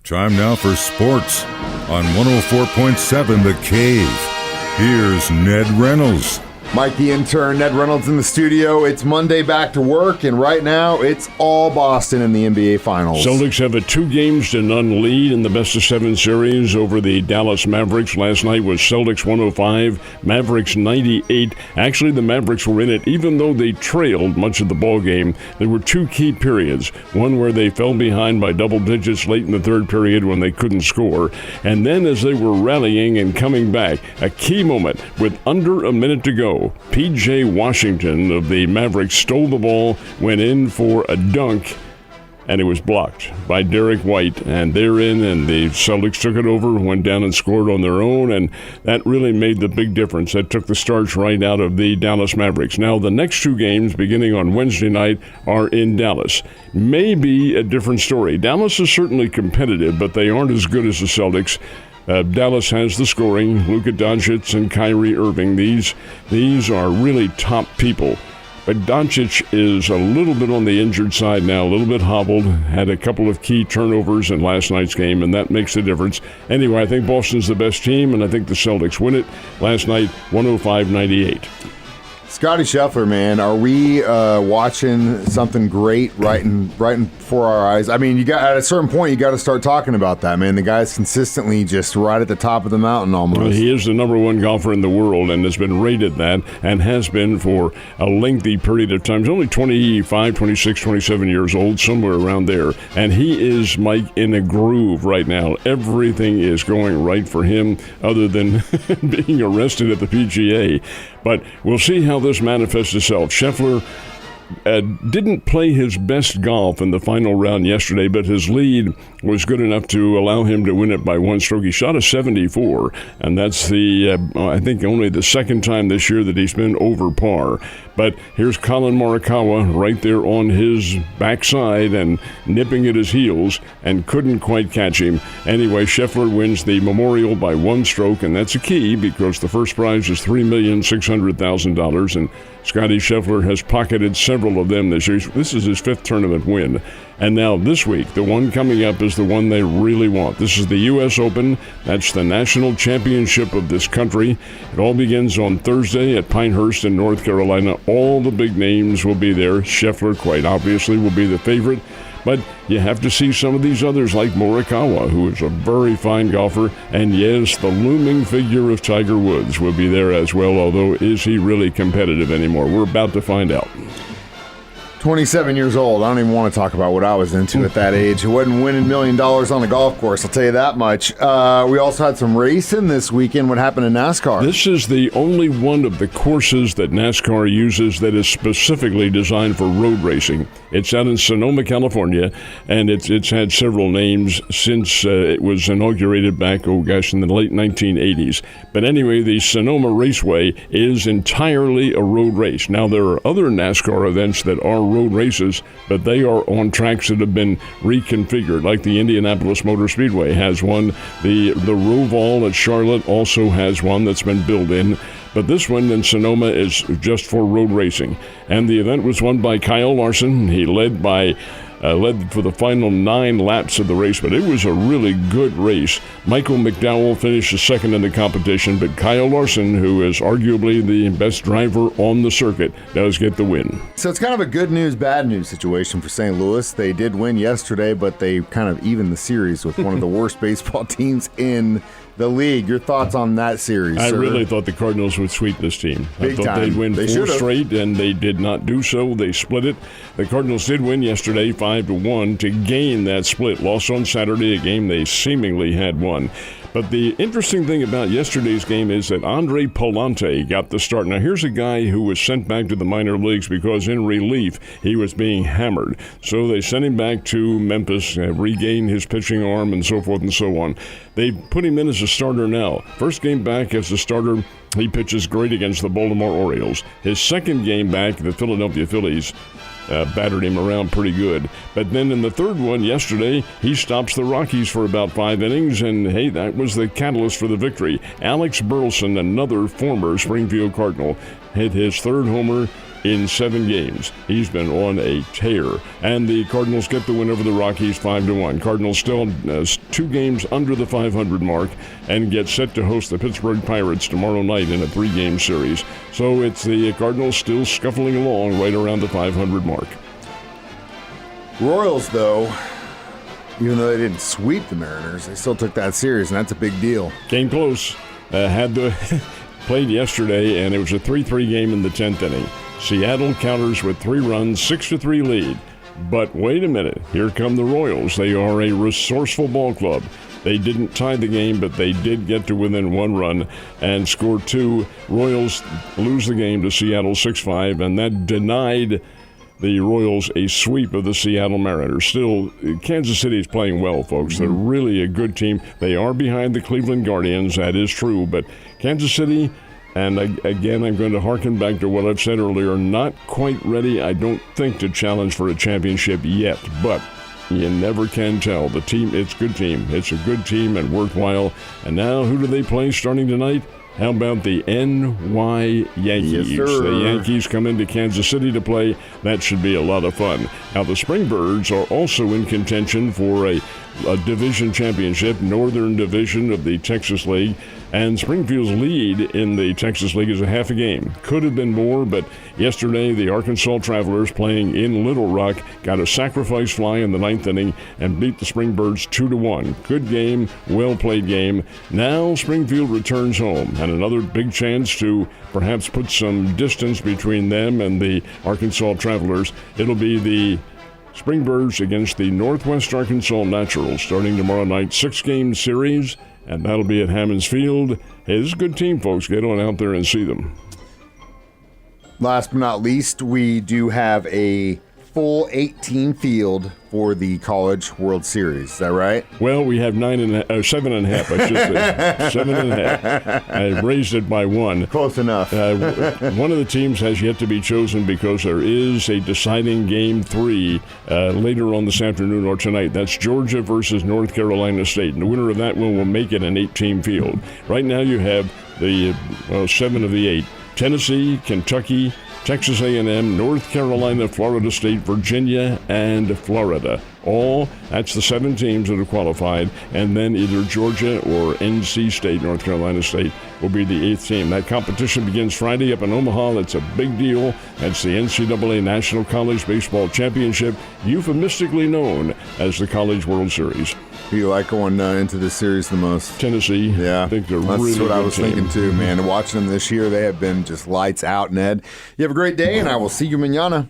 Time now for sports on 104.7 The Cave. Here's Ned Reynolds. Mike the intern, Ned Reynolds in the studio. It's Monday, back to work, and right now it's all Boston in the NBA Finals. Celtics have a 2-0 lead in the best-of-7 series over the Dallas Mavericks. Last night was Celtics 105, Mavericks 98. Actually, the Mavericks were in it even though they trailed much of the ballgame. There were two key periods, one where they fell behind by double digits late in the third period when they couldn't score, and then as they were rallying and coming back, a key moment with under a minute to go. P.J. Washington of the Mavericks stole the ball, went in for a dunk, and it was blocked by Derek White. And they're in, and the Celtics took it over, went down and scored on their own, and that really made the big difference. That took the starch right out of the Dallas Mavericks. Now, the next two games, beginning on Wednesday night, are in Dallas. Maybe a different story. Dallas is certainly competitive, but they aren't as good as the Celtics. Dallas has the scoring, Luka Doncic and Kyrie Irving. These are really top people. But Doncic is a little bit on the injured side now, a little bit hobbled, had a couple of key turnovers in last night's game, and that makes a difference. Anyway, I think Boston's the best team, and I think the Celtics win it last night, 105-98. Scotty Scheffler, man, are we watching something great right in before our eyes? I mean, at a certain point, you got to start talking about that, man. The guy's consistently just right at the top of the mountain almost. Well, he is the number one golfer in the world and has been rated that and has been for a lengthy period of time. He's only 25, 26, 27 years old, somewhere around there. And he is, Mike, in a groove right now. Everything is going right for him other than being arrested at the PGA. But we'll see how this manifests itself. Scheffler didn't play his best golf in the final round yesterday, but his lead was good enough to allow him to win it by one stroke. He shot a 74, and that's I think only the second time this year that he's been over par. But here's Colin Morikawa right there on his backside and nipping at his heels and couldn't quite catch him. Anyway, Scheffler wins the Memorial by one stroke, and that's a key because the first prize is $3,600,000, and Scotty Scheffler has pocketed several of them this year. This is his fifth tournament win. And now this week, the one coming up is the one they really want. This is the U.S. Open. That's the national championship of this country. It all begins on Thursday at Pinehurst in North Carolina. All the big names will be there. Scheffler, quite obviously, will be the favorite. But you have to see some of these others like Morikawa, who is a very fine golfer. And yes, the looming figure of Tiger Woods will be there as well, although is he really competitive anymore? We're about to find out. 27 years old. I don't even want to talk about what I was into at that age. It wasn't winning $1 million on the golf course, I'll tell you that much. We also had some racing this weekend. What happened in NASCAR? This is the only one of the courses that NASCAR uses that is specifically designed for road racing. It's out in Sonoma, California, and it's had several names since it was inaugurated back, in the late 1980s. But anyway, the Sonoma Raceway is entirely a road race. Now, there are other NASCAR events that are road races, but they are on tracks that have been reconfigured, like the Indianapolis Motor Speedway has one. The Roval at Charlotte also has one that's been built in. But this one in Sonoma is just for road racing. And the event was won by Kyle Larson. He led for the final 9 laps of the race, but it was a really good race. Michael McDowell finished second in the competition, but Kyle Larson, who is arguably the best driver on the circuit, does get the win. So it's kind of a good news, bad news situation for St. Louis. They did win yesterday, but they kind of evened the series with one of the worst baseball teams in the league. Your thoughts on that series, I sir? really thought the Cardinals would sweep this team. Big I thought time. they'd win They 4 should've. straight, and they did not do so. They split it. The Cardinals did win yesterday 5-1 to gain that split. Lost on Saturday, a game they seemingly had won. But the interesting thing about yesterday's game is that Andre Pallante got the start. Now, here's a guy who was sent back to the minor leagues because in relief he was being hammered. So they sent him back to Memphis, regain his pitching arm, and so forth and so on. They put him in as a starter now. First game back as a starter, he pitches great against the Baltimore Orioles. His second game back, the Philadelphia Phillies battered him around pretty good. But then in the third one yesterday, he stops the Rockies for about 5 innings, and hey, that was the catalyst for the victory. Alex Burleson, another former Springfield Cardinal, hit his third homer in 7 games. He's been on a tear. And the Cardinals get the win over the Rockies 5-1. Cardinals still 2 games under the 500 mark and get set to host the Pittsburgh Pirates tomorrow night in a 3-game series. So it's the Cardinals still scuffling along right around the 500 mark. Royals, though, even though they didn't sweep the Mariners, they still took that series, and that's a big deal. Came close. Played yesterday, and it was a 3-3 game in the 10th inning. Seattle counters with 3 runs, 6-3 lead. But wait a minute, here come the Royals. They are a resourceful ball club. They didn't tie the game, but they did get to within 1 run and score 2. Royals lose the game to Seattle 6-5, and that denied the Royals a sweep of the Seattle Mariners. Still, Kansas City is playing well, folks. They're really a good team. They are behind the Cleveland Guardians, that is true, but Kansas City, and again, I'm going to harken back to what I've said earlier, not quite ready, I don't think, to challenge for a championship yet, but you never can tell. The team, it's a good team. It's a good team and worthwhile. And now, who do they play starting tonight? How about the NY Yankees? Yes, sir. The Yankees come into Kansas City to play. That should be a lot of fun. Now, the Springbirds are also in contention for a division championship, Northern Division of the Texas League. And Springfield's lead in the Texas League is a half a game. Could have been more, but yesterday the Arkansas Travelers, playing in Little Rock, got a sacrifice fly in the 9th inning and beat the Springbirds 2-1. Good game, well-played game. Now Springfield returns home, and another big chance to perhaps put some distance between them and the Arkansas Travelers. It'll be the Springbirds against the Northwest Arkansas Naturals starting tomorrow night, 6-game series. And that'll be at Hammons Field. Hey, this is a good team, folks. Get on out there and see them. Last but not least, we do have a full 18 field for the College World Series. Is that right? Well, we have 7.5, I should say. 7.5. I raised it by 1. Close enough. One of the teams has yet to be chosen because there is a deciding Game 3 later on this afternoon or tonight. That's Georgia versus North Carolina State. And the winner of that one will make it an 8-team field. Right now you have the 7 of the 8. Tennessee, Kentucky, Texas A&M, North Carolina, Florida State, Virginia, and Florida. That's the 7 teams that are qualified, and then either Georgia or NC State, North Carolina State, will be the 8th team. That competition begins Friday up in Omaha. That's a big deal. That's the NCAA National College Baseball Championship, euphemistically known as the College World Series. Who you like going into this series the most? Tennessee. Yeah, I think they're that's really what I good was team. thinking too, man. Watching them this year, they have been just lights out, Ned. You have a great day, and I will see you mañana.